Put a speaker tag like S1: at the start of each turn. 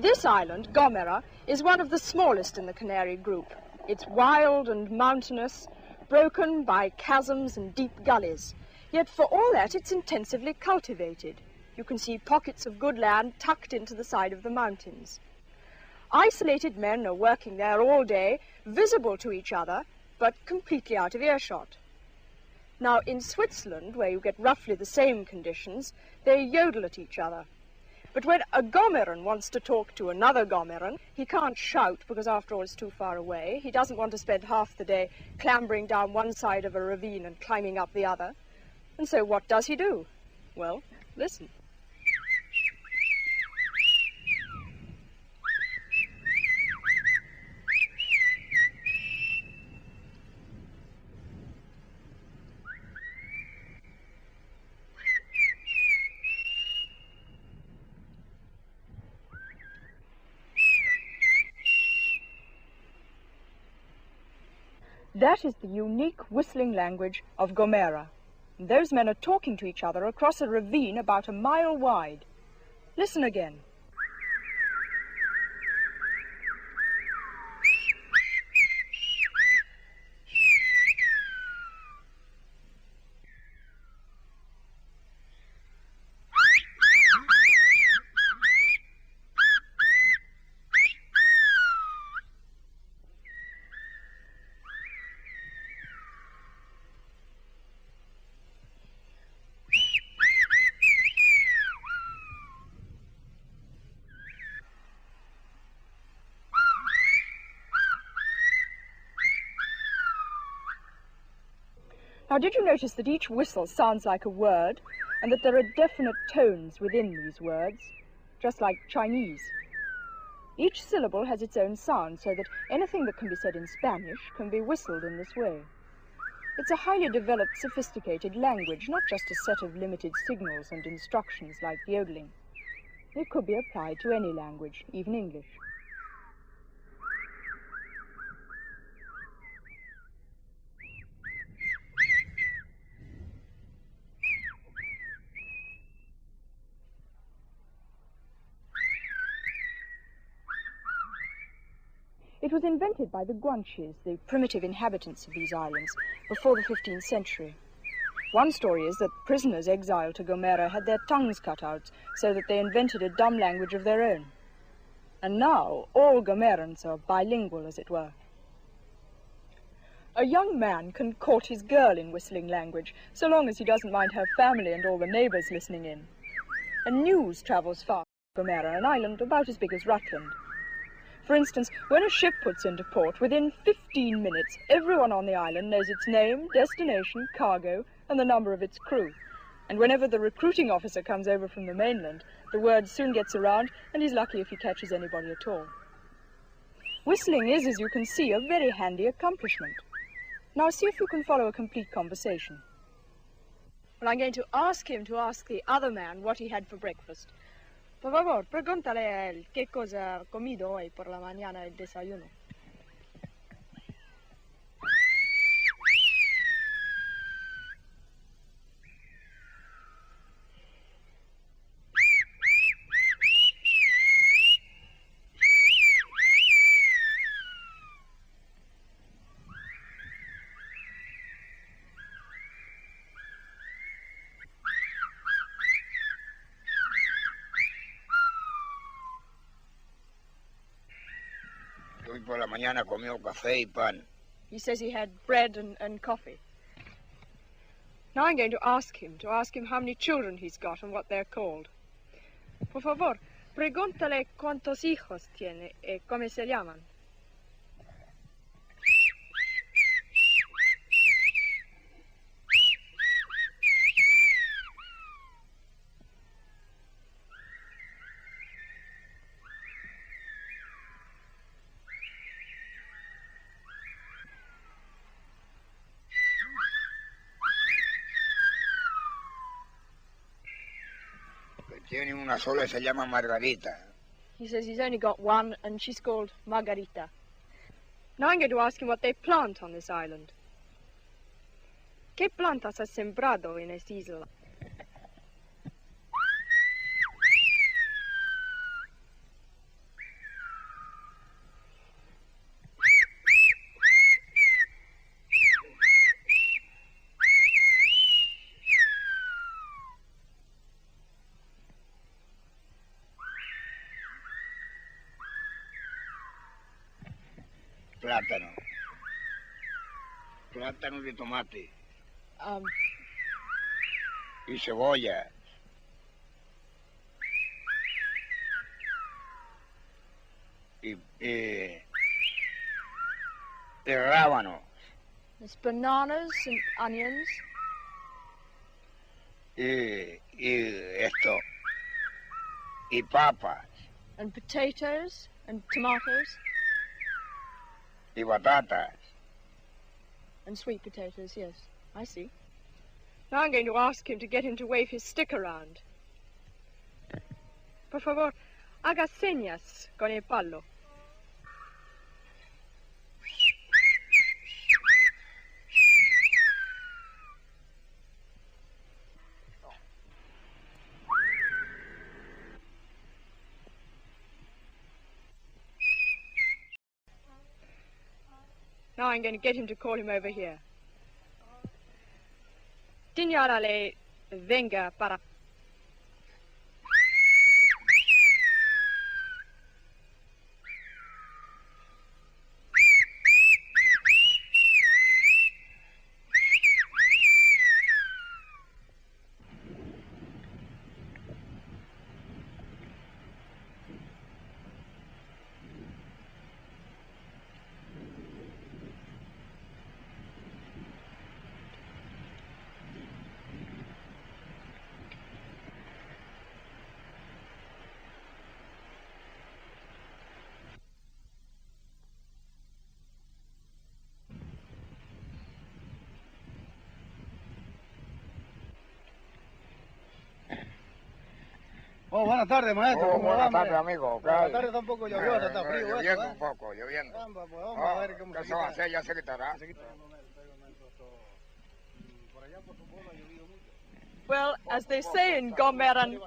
S1: This island, Gomero, is one of the smallest in the Canary group. It's wild and mountainous, broken by chasms and deep gullies. Yet for all that, it's intensively cultivated. You can see pockets of good land tucked into the side of the mountains. Isolated men are working there all day, visible to each other, but completely out of earshot. Now, in Switzerland, where you get roughly the same conditions, they yodel at each other. But when a Gomeran wants to talk to another Gomeran, he can't shout because, after all, it's too far away. He doesn't want to spend half the day clambering down one side of a ravine and climbing up the other. And so what does he do? Well, listen. That is the unique whistling language of Gomero. And those men are talking to each other across a ravine about a mile wide. Listen again. Now, did you notice that each whistle sounds like a word, and that there are definite tones within these words, just like Chinese? Each syllable has its own sound, so that anything that can be said in Spanish can be whistled in this way. It's a highly developed, sophisticated language, not just a set of limited signals and instructions like yodeling. It could be applied to any language, even English. It was invented by the Guanches, the primitive inhabitants of these islands, before the 15th century. One story is that prisoners exiled to Gomero had their tongues cut out so that they invented a dumb language of their own. And now all Gomerans are bilingual, as it were. A young man can court his girl in whistling language, so long as he doesn't mind her family and all the neighbours listening in. And news travels fast to Gomero, an island about as big as Rutland. For instance, when a ship puts into port, within 15 minutes, everyone on the island knows its name, destination, cargo, and the number of its crew. And whenever the recruiting officer comes over from the mainland, the word soon gets around, and he's lucky if he catches anybody at all. Whistling is, as you can see, a very handy accomplishment. Now see if you can follow a complete conversation. Well, I'm going to ask him to ask the other man what he had for breakfast. Por favor, pregúntale a él qué cosa ha comido hoy por la mañana el desayuno.
S2: Hoy por la mañana comió café y pan.
S1: He says he had bread and coffee. Now I'm going to ask him how many children he's got and what they're called. Por favor, pregúntale cuántos hijos tiene y cómo se llaman.
S2: Tiene una sola y se llama Margarita.
S1: He says he's only got one, and she's called Margarita. Now I'm going to ask him what they plant on this island. ¿Qué plantas has sembrado en esta isla?
S2: plátano. Plátano de tomate. Y cebolla. Y rábano.
S1: There's bananas and onions.
S2: Y esto. Y papas.
S1: And potatoes and tomatoes.
S2: Y batatas.
S1: And sweet potatoes, yes. I see. Now I'm going to ask him to get him to wave his stick around. Por favor, haga señas con el palo. Now I'm going to get him to call him over here. Diñárale, venga para...
S3: Oh, buenas tardes, maestro. ¿Cómo
S2: buenas
S3: va,
S2: tardes, amigo.
S3: Buenas tardes, está un poco lluvioso, está frío.
S2: Lloviendo
S3: esto,
S2: un poco, lloviendo.
S3: Caramba, pues vamos a ver cómo
S2: ¿Qué
S3: se
S2: se va a
S3: quita.
S2: hacer? Ya se quitará.
S3: Se quita. Un momento, esto. Por allá por tu pueblo ha llovido mucho.
S1: Well, as they say in Gomeran,